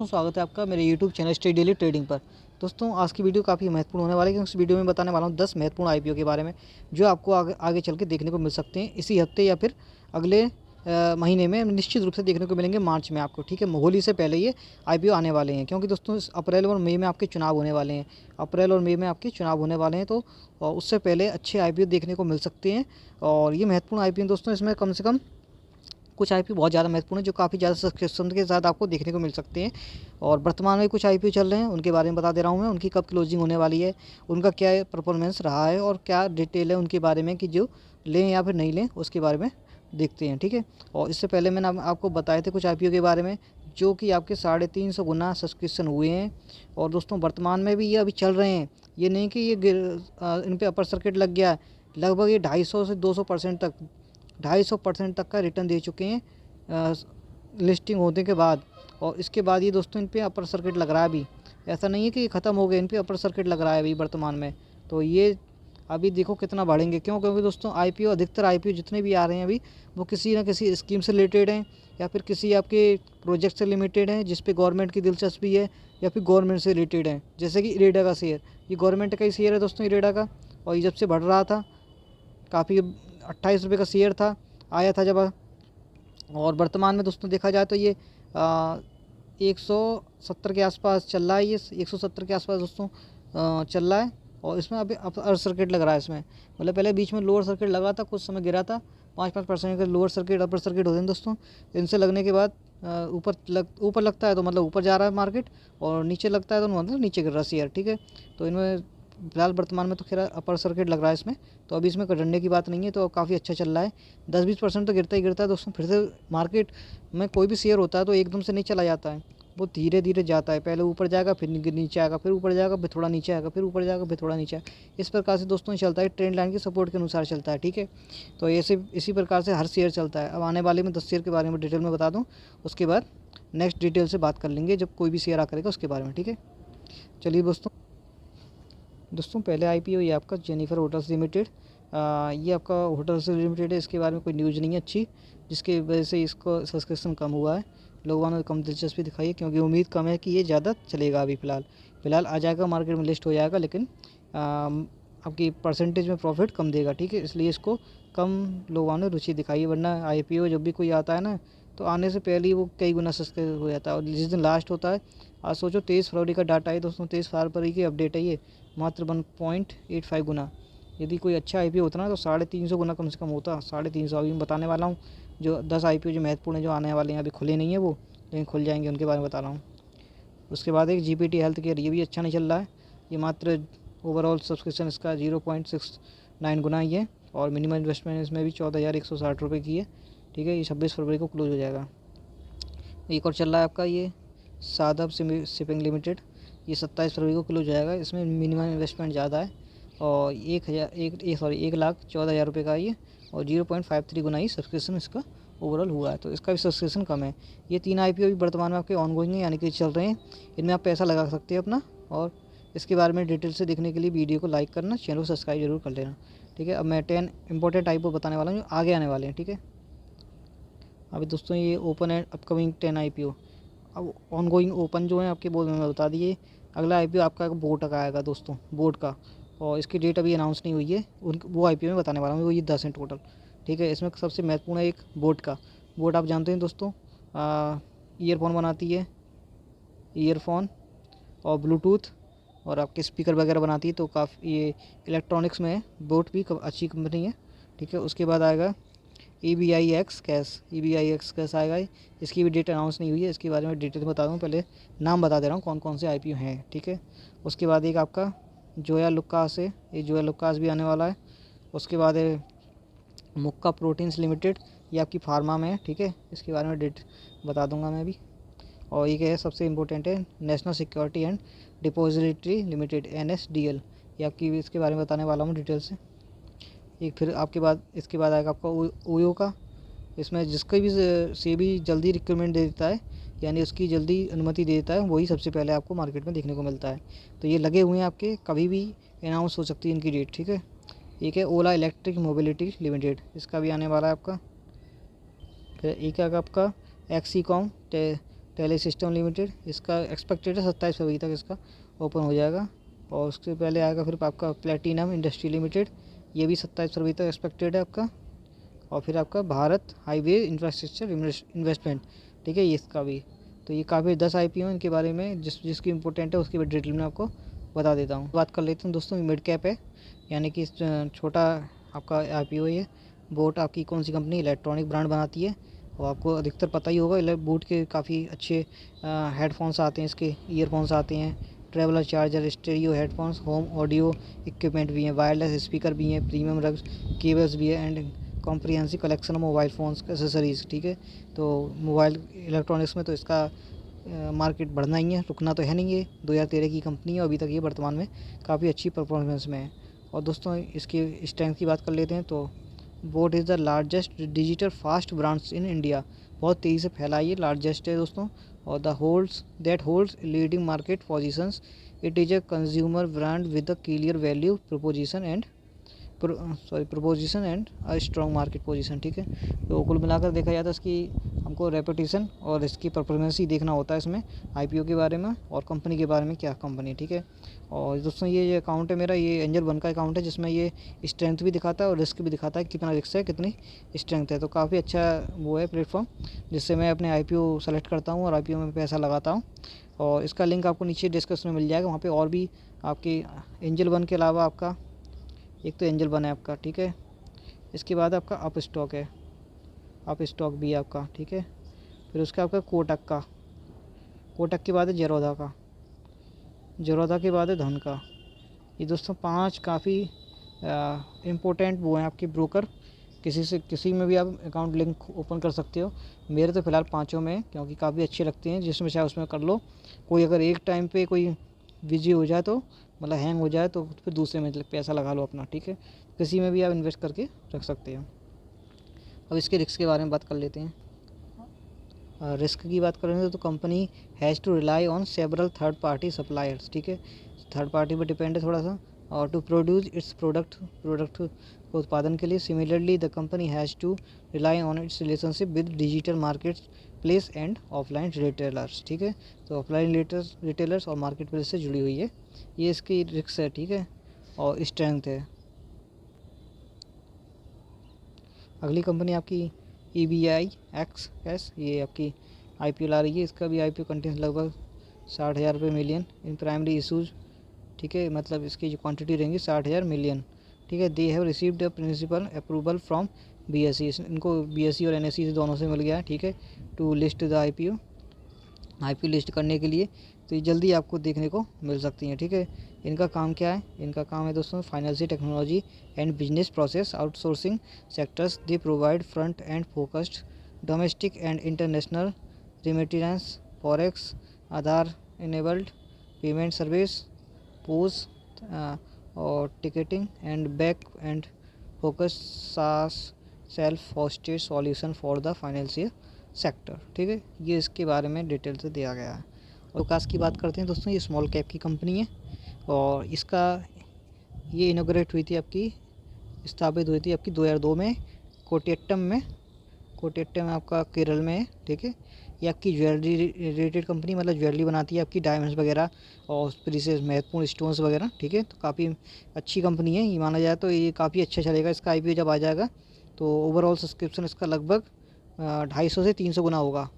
स्वागत है आपका मेरे YouTube channel study daily trading पर। दोस्तों आज की वीडियो काफ़ी महत्वपूर्ण होने वाली है क्योंकि इस वीडियो में बताने वाला हूँ 10 महत्वपूर्ण IPO के बारे में जो आपको आगे चल के देखने को मिल सकते हैं इसी हफ्ते या फिर अगले महीने में निश्चित रूप से देखने को मिलेंगे मार्च में आपको। ठीक है, होली से पहले ये IPO आने वाले हैं क्योंकि दोस्तों अप्रैल और मई में आपके चुनाव होने वाले हैं। अप्रैल और मई में आपके चुनाव होने वाले हैं तो उससे पहले अच्छे IPO देखने को मिल सकते हैं और ये महत्वपूर्ण IPO दोस्तों इसमें कम से कम कुछ आईपीओ बहुत ज़्यादा महत्वपूर्ण है जो काफ़ी ज़्यादा सब्सक्रिप्शन के साथ आपको देखने को मिल सकते हैं। और वर्तमान में कुछ आईपीओ चल रहे हैं उनके बारे में बता दे रहा हूँ मैं, उनकी कब क्लोजिंग होने वाली है, उनका क्या परफॉर्मेंस रहा है और क्या डिटेल है उनके बारे में कि जो लें या फिर नहीं लें उसके बारे में देखते हैं। ठीक है, और इससे पहले मैंने आपको बताए थे कुछ आईपीओ के बारे में जो कि आपके 350 गुना सब्सक्रिप्शन हुए हैं और दोस्तों वर्तमान में भी ये अभी चल रहे हैं। ये नहीं कि ये इन पर अपर सर्किट लग गया है, लगभग ये 250 से 200% तक 250% तक का रिटर्न दे चुके हैं लिस्टिंग होने के बाद। और इसके बाद ये दोस्तों इन पे अपर सर्किट लग रहा है अभी, ऐसा नहीं है कि ये ख़त्म हो गए, इन पे अपर सर्किट लग रहा है अभी वर्तमान में। तो ये अभी देखो कितना बढ़ेंगे, क्योंकि दोस्तों आईपीओ अधिकतर आईपीओ जितने भी आ रहे हैं अभी वो किसी ना किसी स्कीम से रिलेटेड हैं या फिर किसी आपके प्रोजेक्ट से लिमिटेड हैं जिस पे गवर्नमेंट की दिलचस्पी है या फिर गवर्नमेंट से रिलेटेड हैं। जैसे कि इरेडा का शेयर, ये गवर्नमेंट का ही शेयर है दोस्तों इरेडा का, और ये जब से बढ़ रहा था काफ़ी 28 रुपये का शेयर था आया था जब, और वर्तमान में दोस्तों देखा जाए तो ये 170 के आसपास चल रहा है, ये 170 के आसपास दोस्तों चल रहा है। और इसमें अभी अपर सर्किट लग रहा है इसमें, मतलब पहले बीच में लोअर सर्किट लगा था, कुछ समय गिरा था, 5% के लोअर सर्किट अपर सर्किट होते हैं दोस्तों। इनसे लगने के बाद ऊपर लगता है तो मतलब ऊपर जा रहा है मार्केट, और नीचे लगता है तो मतलब नीचे गिर रहा है शेयर। ठीक है, तो इनमें फिलहाल वर्तमान में तो खैर अपर सर्किट लग रहा है इसमें, तो अभी इसमें डरने की बात नहीं है, तो काफ़ी अच्छा चल रहा है। 10-20% तो गिरता ही गिरता है दोस्तों। फिर से मार्केट में कोई भी शेयर होता है तो एकदम से नहीं चला जाता है, वो धीरे धीरे जाता है, पहले ऊपर जाएगा फिर नीचे आएगा, फिर ऊपर जाएगा फिर थोड़ा नीचे आएगा, फिर ऊपर जाएगा फिर थोड़ा नीचे आएगा। इस प्रकार से दोस्तों चलता है, ट्रेंड लाइन के सपोर्ट के अनुसार चलता है। ठीक है, तो ऐसे इसी प्रकार से हर शेयर चलता है। अब आने वाले में 10 शेयर के बारे में डिटेल में बता दूँ, उसके बाद नेक्स्ट डिटेल से बात कर लेंगे जब कोई भी शेयर आ करेगा उसके बारे में। ठीक है, चलिए दोस्तों पहले आईपीओ ये आपका जेनिफर होटल्स लिमिटेड, ये आपका होटल्स लिमिटेड है। इसके बारे में कोई न्यूज़ नहीं है अच्छी, जिसकी वजह से इसको सब्सक्रिप्शन कम हुआ है, लोगों ने कम दिलचस्पी दिखाई है क्योंकि उम्मीद कम है कि ये ज़्यादा चलेगा। अभी फ़िलहाल आ जाएगा, मार्केट में लिस्ट हो जाएगा, लेकिन आपकी परसेंटेज में प्रॉफिट कम देगा। ठीक है, इसलिए इसको कम लोगों ने रुचि दिखाई है, वरना आईपीओ जब भी कोई आता है ना तो आने से पहले ही वो कई गुना सस्ते हो जाता है। और जिस दिन लास्ट होता है, आज सोचो 23 फरवरी का डाटा है दोस्तों, 23 फरवरी की अपडेट है ये, मात्र 1.85 गुना। यदि कोई अच्छा आईपीओ होता ना तो 350 गुना कम से कम होता, 350। अभी मैं बताने वाला हूँ जो 10 आईपीओ जो महत्वपूर्ण है जो आने वाले हैं, अभी खुले नहीं है वो, लेकिन खुल जाएंगे, उनके बारे में बता रहा हूँ। उसके बाद एक जीपीटी हेल्थ केयर, ये भी अच्छा नहीं चल रहा है, ये मात्र ओवरऑल सब्सक्रिप्शन इसका 0.69 गुना ही है, और मिनिमम इन्वेस्टमेंट इसमें भी 14,160 रुपये की है। ठीक है, ये 26 फरवरी को क्लोज हो जाएगा। एक और चल रहा है आपका ये सादब शिपिंग लिमिटेड, ये 27 फरवरी को क्लोज हो जाएगा। इसमें मिनिमम इन्वेस्टमेंट ज़्यादा है और 1,14,000 रुपये का ये, और 0.53 गुना ही सब्सक्रिप्शन इसका ओवरऑल हुआ है, तो इसका भी सब्सक्रिप्शन कम है। ये 3 आईपीओ भी वर्तमान में आपके ऑनगोइंग है, यानी कि चल रहे हैं, इनमें आप पैसा लगा सकते हैं अपना। और इसके बारे में डिटेल से देखने के लिए वीडियो को लाइक करना, चैनल को सब्सक्राइब जरूर कर लेना। ठीक है, अब मैं 10 इंपॉर्टेंट आईपीओ बताने वाला हूँ जो आगे आने वाले हैं। ठीक है, अभी दोस्तों ये ओपन एंड अपकमिंग 10 आईपीओ, अब ऑनगोइंग ओपन जो है आपके बोर्ड में बता दिए। अगला आईपीओ आपका बोर्ड का आएगा दोस्तों, बोर्ड का, और इसकी डेट अभी अनाउंस नहीं हुई है, उन वो आईपीओ में बताने वाला हूँ, वो ये 10 हैं टोटल। ठीक है, इसमें सबसे महत्वपूर्ण है एक बोट का। बोट आप जानते हैं दोस्तों, ईयरफोन बनाती है, ईयरफोन और ब्लूटूथ और आपके स्पीकर वगैरह बनाती है, तो काफ़ी ये इलेक्ट्रॉनिक्स में बोट भी अच्छी कंपनी है। ठीक है, उसके बाद आएगा EBIX कैश आएगा। इसकी भी डेट अनाउंस नहीं हुई है, इसके बारे में डिटेल बता दूँ, पहले नाम बता दे रहा हूँ कौन कौन से आईपीओ हैं। ठीक है, उसके बाद एक आपका जोया लुकास है, ये जोया लुकास भी आने वाला है। उसके बाद है मुक्का प्रोटीन्स लिमिटेड, ये आपकी फार्मा में है। ठीक है, इसके बारे में डेट बता दूंगा मैं भी। और ये क्या है, सबसे इम्पोर्टेंट है national security and depository limited NSDL, ये आपकी इसके बारे में बताने वाला हूँ डिटेल से। एक फिर आपके बाद इसके बाद आएगा आपका ओयो का, इसमें जिसका भी से भी जल्दी रिक्वायरमेंट दे देता है, यानी उसकी जल्दी अनुमति दे देता है, वही सबसे पहले आपको मार्केट में देखने को मिलता है। तो ये लगे हुए हैं आपके, कभी भी अनाउंस हो सकती है इनकी डेट। ठीक है, एक है ओला इलेक्ट्रिक मोबिलिटी लिमिटेड, इसका भी आने वाला है आपका। फिर एक है आपका एक्सीकॉम टेली सिस्टम लिमिटेड, इसका एक्सपेक्टेड है 27 फरवरी तक इसका ओपन हो जाएगा। और उसके पहले आएगा फिर आपका प्लेटिनम इंडस्ट्री लिमिटेड, ये भी 27 फरवरी तक एक्सपेक्टेड है आपका। और फिर आपका भारत हाईवे इंफ्रास्ट्रक्चर इन्वेस्टमेंट, ठीक है, ये इसका भी। तो ये काफ़ी 10 IPO इनके बारे में जिसकी इंपॉर्टेंट है उसकी डिटेल में आपको बता देता हूँ। बात कर लेते हैं दोस्तों, मिड कैप है, यानी कि छोटा आपका IPO है। बोट आपकी कौन सी कंपनी इलेक्ट्रॉनिक ब्रांड बनाती है, और आपको अधिकतर पता ही होगा बोट के काफ़ी अच्छे हेडफोन्स आते हैं, इसके ईयरफोन्स आते हैं, traveller charger, stereo headphones, home audio equipment भी हैं, वायरलेस स्पीकर भी हैं, प्रीमियम रग्स, केबल्स भी है, and comprehensive collection of mobile phones accessories, ठीक है। तो मोबाइल इलेक्ट्रॉनिक्स में तो इसका मार्केट बढ़ना ही है, रुकना तो है नहीं। ये 2013 की कंपनी है और अभी तक ये वर्तमान में काफ़ी अच्छी परफॉर्मेंस में है। और दोस्तों इसकी स्ट्रेंथ की बात कर लेते हैं तो boat is the largest digital fast brands in India, बहुत तेज़ी से फैला, ये लार्जेस्ट है दोस्तों। और the holds leading market positions, it is a consumer brand with a clear value proposition and a strong market position, ठीक है। तो कुल मिलाकर देखा जाए तो इसकी हमको रेपुटेशन और इसकी परफॉर्मेंस ही देखना होता है इसमें, IPO के बारे में और कंपनी के बारे में, क्या कंपनी, ठीक है। और दोस्तों ये अकाउंट है मेरा, ये एंजल 1 का अकाउंट है, जिसमें ये स्ट्रेंथ भी दिखाता है और रिस्क भी दिखाता है, कितना रिस्क है कितनी स्ट्रेंथ है। तो काफ़ी अच्छा वो है प्लेटफॉर्म, जिससे मैं अपने IPO सेलेक्ट करता हूँ और IPO में पैसा लगाता हूँ। और इसका लिंक आपको नीचे डिस्क्रिप्शन में मिल जाएगा, वहाँ पर और भी आपकी एंजल 1 के अलावा आपका एक तो एंजल 1 है आपका, ठीक है। इसके बाद आपका अप स्टॉक है, अप स्टॉक भी है आपका, ठीक है। फिर उसका आपका कोटक के बाद है जरोधा के बाद है धन का। ये दोस्तों 5 काफ़ी इम्पोर्टेंट वो हैं आपके ब्रोकर, किसी में भी आप अकाउंट लिंक ओपन कर सकते हो। मेरे तो फ़िलहाल 5 में, क्योंकि काफ़ी अच्छे लगते हैं, जिसमें चाहे उसमें कर लो। कोई अगर एक टाइम पे कोई बिजी हो जाए तो मतलब हैंग हो जाए तो फिर दूसरे में पैसा लगा लो अपना, ठीक है। किसी में भी आप इन्वेस्ट करके रख सकते हो। अब इसके रिस्क के बारे में बात कर लेते हैं। रिस्क की बात करेंगे तो company has to rely on several third party suppliers, ठीक है, थर्ड पार्टी पर डिपेंड है थोड़ा सा, और टू प्रोड्यूस इट्स प्रोडक्ट को उत्पादन के लिए। Similarly the company has to rely on its relationship with digital market place and offline retailers, ठीक है। तो ऑफलाइन रिटेलर्स और मार्केट प्लेस से जुड़ी हुई है, ये इसकी रिस्क है, ठीक है, और स्ट्रेंथ है। अगली कंपनी आपकी EBIXS, ये आपकी IPO ला रही है। इसका भी IPO कंटेंस लगभग 60,000 रुपये मिलियन इन प्राइमरी इशूज़, ठीक है, मतलब इसकी जो क्वांटिटी रहेंगी 60,000 मिलियन, ठीक है। They have received the principle approval from BSE, इनको BSE और NSE दोनों से मिल गया है, ठीक है, to list the IPO list करने के लिए। तो ये जल्दी आपको देखने को मिल सकती हैं, ठीक है। इनका काम क्या है, इनका काम है दोस्तों financial technology and business process outsourcing sectors. They provide front end focused domestic and international remittance, forex, Aadhaar enabled payment service, POS और ticketing and back end focus SaaS self hosted solution for the financial sector, ठीक है। ये इसके बारे में detail से दिया गया है। और विकास की बात करते हैं दोस्तों, ये स्मॉल कैप की कंपनी है और इसका ये इनोग्रेट हुई थी आपकी, स्थापित हुई थी आपकी 2002 में कोटियट्टम आपका केरल में है, ठीक है। ये आपकी ज्वेलरी रिलेटेड कंपनी, मतलब ज्वेलरी बनाती है आपकी डायमंड्स वगैरह और प्रीशियस महत्वपूर्ण स्टोन्स वगैरह, ठीक है। तो काफ़ी अच्छी कंपनी है, ये माना जाए तो ये काफ़ी अच्छा चलेगा। इसका IPO जब आ जाएगा तो ओवरऑल सब्सक्रिप्शन इसका लगभग 250 से 300 गुना होगा,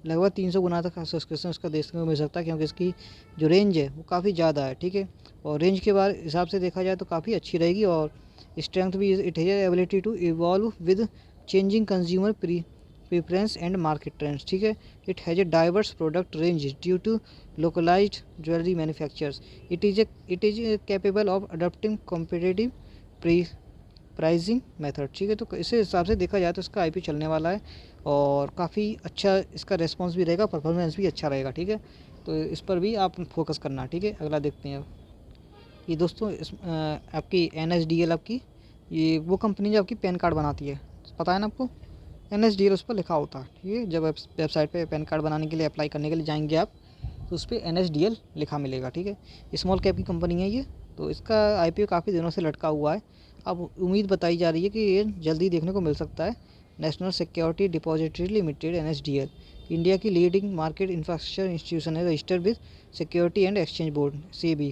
लगभग 300 गुना तक सब्सक्रिप्शन इसका देखने को मिल सकता है, क्योंकि इसकी जो रेंज है वो काफ़ी ज़्यादा है, ठीक है। और रेंज के बाद हिसाब से देखा जाए तो काफ़ी अच्छी रहेगी। और स्ट्रेंथ भी, it has ability to evolve with changing consumer preference and market trends, ठीक है। It has a diverse product range due to localised jewellery manufacturers. It is capable of adopting competitive pricing method, ठीक है। तो इस हिसाब से देखा जाए तो इसका IPO चलने वाला है और काफ़ी अच्छा इसका रेस्पॉन्स भी रहेगा, परफॉर्मेंस भी अच्छा रहेगा, ठीक है। तो इस पर भी आप फोकस करना, ठीक है। अगला देखते हैं अब, ये दोस्तों आपकी NSDL, आपकी ये वो कंपनी जो आपकी पैन कार्ड बनाती है, पता है ना आपको, NSDL उस पर लिखा होता है, ठीक है। जब वेबसाइट पे पैन कार्ड बनाने के लिए अप्लाई करने के लिए जाएंगे आप तो उस पर NSDL लिखा मिलेगा, ठीक है। स्मॉल कैप की कंपनी है ये, तो इसका IPO काफ़ी दिनों से लटका हुआ है। अब उम्मीद बताई जा रही है कि ये जल्दी देखने को मिल सकता है। National security depository limited NSDL, India की लीडिंग मार्केट इंफ्रास्ट्रक्चर इंस्टीट्यूशन है, registered with security and exchange board SEBI,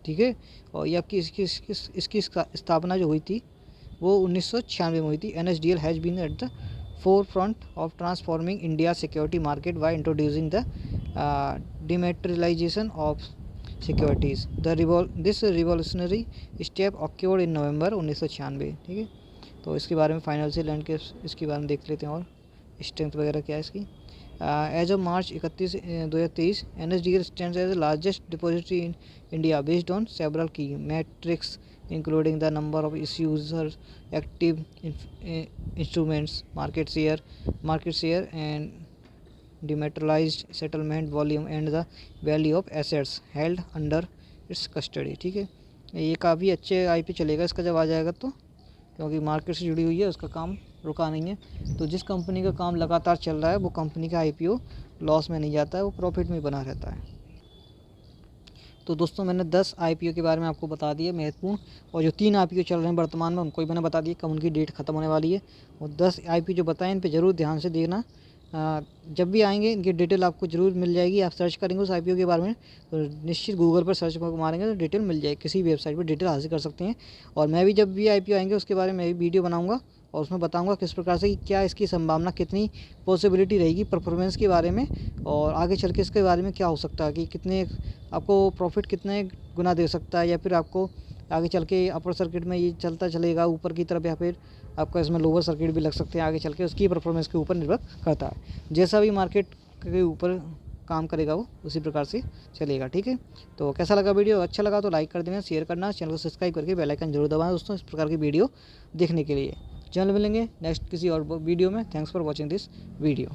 ठीक है। और ये आपकी इसकी स्थापना जो हुई थी वो 1996 में हुई थी। NSDL has been at the forefront of transforming India's security market by introducing the dematerialization of securities. This revolutionary step occurred in November 1996, ठीक है। तो इसके बारे में फाइनेंशियल एंड के इसके बारे में देख लेते हैं और स्ट्रेंथ वगैरह क्या है इसकी। As of March 31, 2023 NSDL stands as the largest depository in India based on several key metrics including the number of users, active instruments, market share and dematerialized settlement volume and the value of assets held under its custody, ठीक है। ये काफ़ी अच्छे IP चलेगा इसका जब आ जाएगा तो, क्योंकि मार्केट से जुड़ी हुई है, उसका काम रुका नहीं है। तो जिस कंपनी का काम लगातार चल रहा है वो कंपनी का IPO लॉस में नहीं जाता है, वो प्रॉफिट में बना रहता है। तो दोस्तों मैंने 10 IPO के बारे में आपको बता दिए महत्वपूर्ण, और जो 3 IPO चल रहे हैं वर्तमान में उनको भी मैंने बता दिया कब उनकी डेट ख़त्म होने वाली है। और 10 IPO जो बताएं इन पे ज़रूर ध्यान से देखना, जब भी आएंगे इनकी डिटेल आपको ज़रूर मिल जाएगी। आप सर्च करेंगे उस IPO के बारे में तो निश्चित गूगल पर सर्च मारेंगे तो डिटेल मिल जाएगी, किसी वेबसाइट पर डिटेल हासिल कर सकते हैं। और मैं भी जब भी IPO आएंगे उसके बारे में वीडियो बनाऊँगा और उसमें बताऊंगा किस प्रकार से क्या इसकी संभावना, कितनी पॉसिबिलिटी रहेगी परफॉर्मेंस के बारे में, और आगे चल के इसके बारे में क्या हो सकता है कि कितने आपको प्रॉफिट कितने गुना दे सकता है, या फिर आपको आगे चल के अपर सर्किट में ये चलता चलेगा ऊपर की तरफ, या फिर आपका इसमें लोअर सर्किट भी लग सकते हैं आगे चल के, उसकी परफॉर्मेंस के ऊपर निर्भर करता है। जैसा भी मार्केट के ऊपर काम करेगा वो उसी प्रकार से चलेगा, ठीक है। तो कैसा लगा वीडियो, अच्छा लगा तो लाइक कर देना, शेयर करना, चैनल को सब्सक्राइब करके बेल आइकन जरूर दबाना दोस्तों इस प्रकार की वीडियो देखने के लिए। चैनल मिलेंगे नेक्स्ट किसी और वीडियो में। Thanks for watching this video.